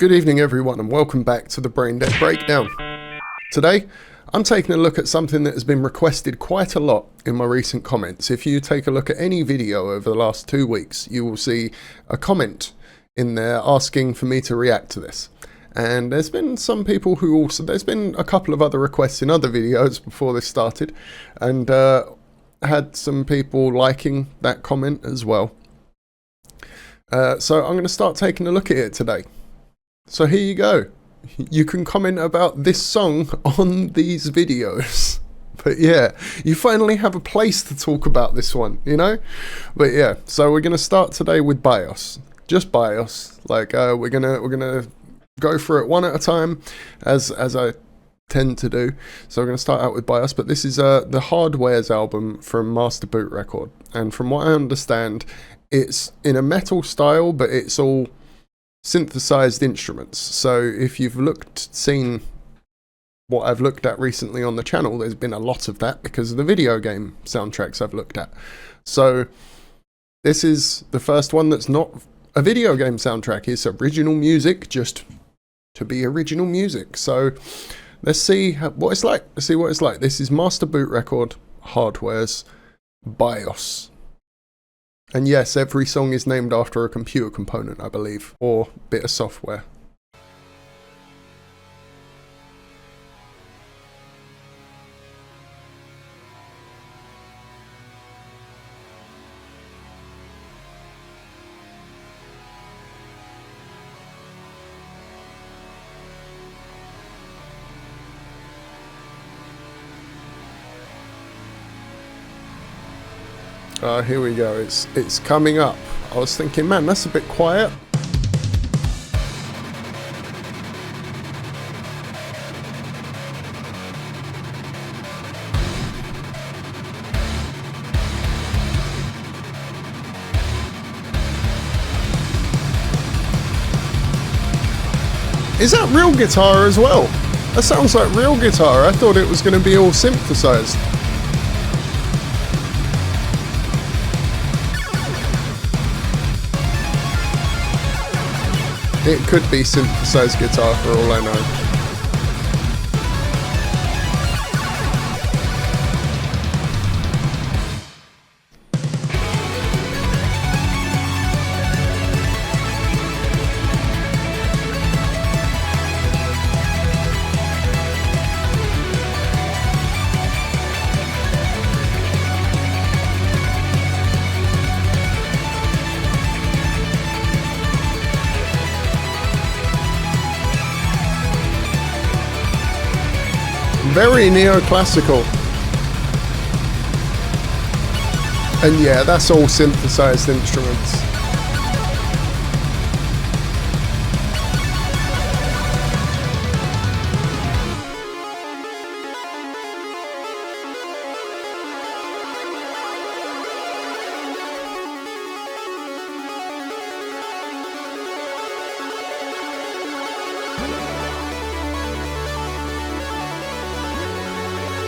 Good evening everyone and welcome back to the Brain Dead Breakdown. Today, I'm taking a look at something that has been requested quite a lot in my recent comments. If you take a look at any video over the last 2 weeks, you will see a comment in there asking for me to react to this. And there's been some people who also, there's been a couple of other requests in other videos before this started, and had some people liking that comment as well. So I'm going to start taking a look at it today. So here you go. You can comment about this song on these videos. But yeah, you finally have a place to talk about this one, you know? But yeah, so we're going to start today with BIOS. Just BIOS. Like we're gonna go through it one at a time, as I tend to do. So we're going to start out with BIOS, but this is the Hardware's album from Master Boot Record. And from what I understand, it's in a metal style, but it's all synthesized instruments. So if you've seen what I've looked at recently on the channel, there's been a lot of that because of the video game soundtracks I've looked at. So this is the first one that's not a video game soundtrack. It's original music, just to be original music. So let's see what it's like. Let's see what it's like. This is Master Boot Record, Hardware's BIOS. And yes, every song is named after a computer component, I believe, or bit of software. Here we go, it's coming up. I was thinking, man, that's a bit quiet. Is that real guitar as well? That sounds like real guitar. I thought it was going to be all synthesized. It could be synthesized guitar for all I know. Very neoclassical. And yeah, that's all synthesized instruments.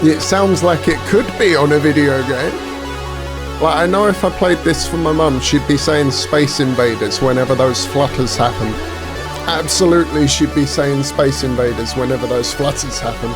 It sounds like it could be on a video game. Like, I know if I played this for my mum, she'd be saying Space Invaders whenever those flutters happen. Absolutely, she'd be saying Space Invaders whenever those flutters happen.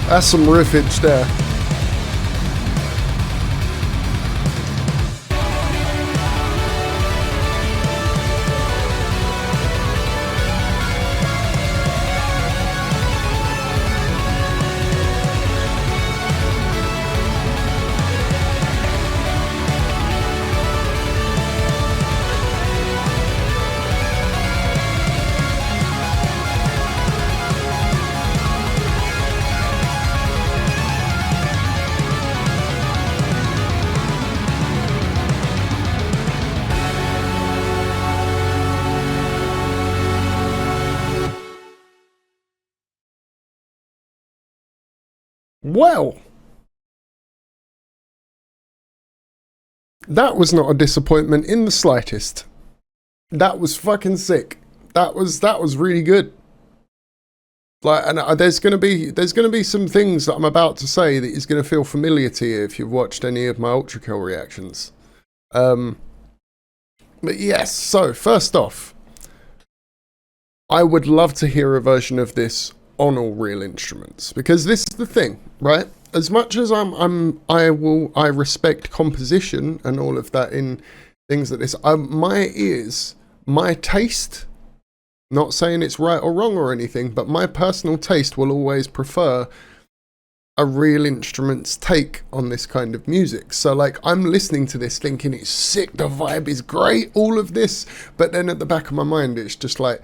That's some riffage there. Well, that was not a disappointment in the slightest. That was fucking sick. That was really good. Like, and there's gonna be some things that I'm about to say that is gonna feel familiar to you if you've watched any of my Ultra Kill reactions. But yes. So first off, I would love to hear a version of this on all real instruments, because this is the thing, right? As much as I respect composition and all of that in things like this, my ears, my taste, not saying it's right or wrong or anything, but my personal taste will always prefer a real instrument's take on this kind of music. So like, I'm listening to this thinking it's sick, the vibe is great, all of this, but then at the back of my mind it's just like,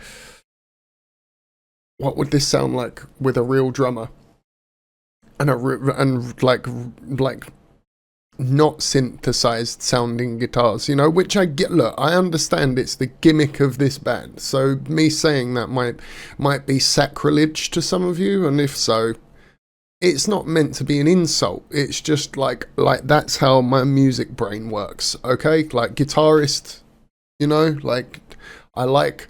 what would this sound like with a real drummer and like not synthesized sounding guitars, you know? Which I get. Look, I understand it's the gimmick of this band, so me saying that might be sacrilege to some of you, and if so, it's not meant to be an insult. It's just like that's how my music brain works. Okay, like guitarist, you know, like I like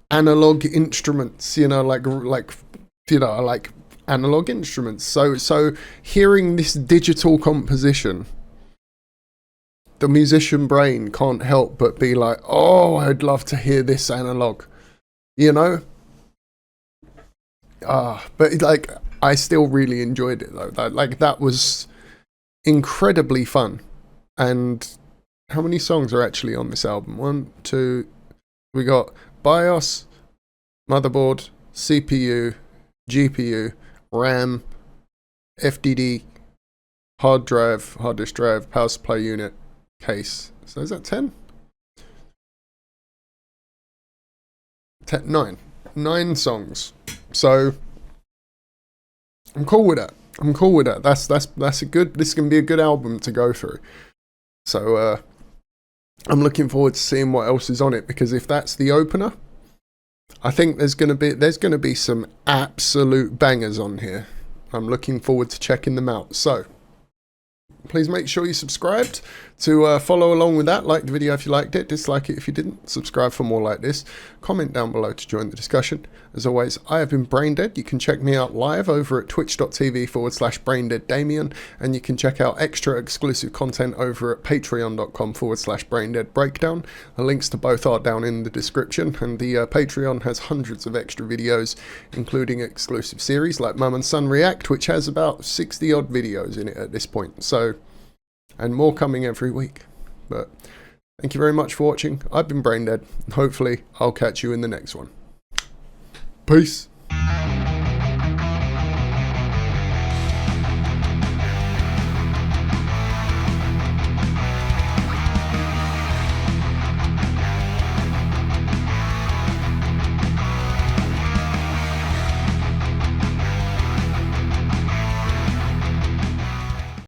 analog instruments, you know, like you know, I like analog instruments. So hearing this digital composition, the musician brain can't help but be like, oh, I'd love to hear this analog, you know. But like, I still really enjoyed it though. That was incredibly fun. And how many songs are actually on this album? 1, 2, we got BIOS, motherboard, CPU, GPU, RAM, FDD, hard disk drive, power supply unit, case. So is that 10? 9. 9 songs. So I'm cool with that. I'm cool with that. That's a good. This can be a good album to go through. So I'm looking forward to seeing what else is on it, because if that's the opener, I think there's gonna be some absolute bangers on here. I'm looking forward to checking them out. So please make sure you subscribed to follow along with that. Like the video if you liked it, dislike it if you didn't, subscribe for more like this, comment down below to join the discussion. As always, I have been Braindead. You can check me out live over at twitch.tv/BraindeadDamian, and you can check out extra exclusive content over at patreon.com/BraindeadBreakdown. The links to both are down in the description, and the Patreon has hundreds of extra videos, including exclusive series like Mum and Son React, which has about 60 odd videos in it at this point. So, and more coming every week. But thank you very much for watching. I've been Braindead. Hopefully I'll catch you in the next one. Peace.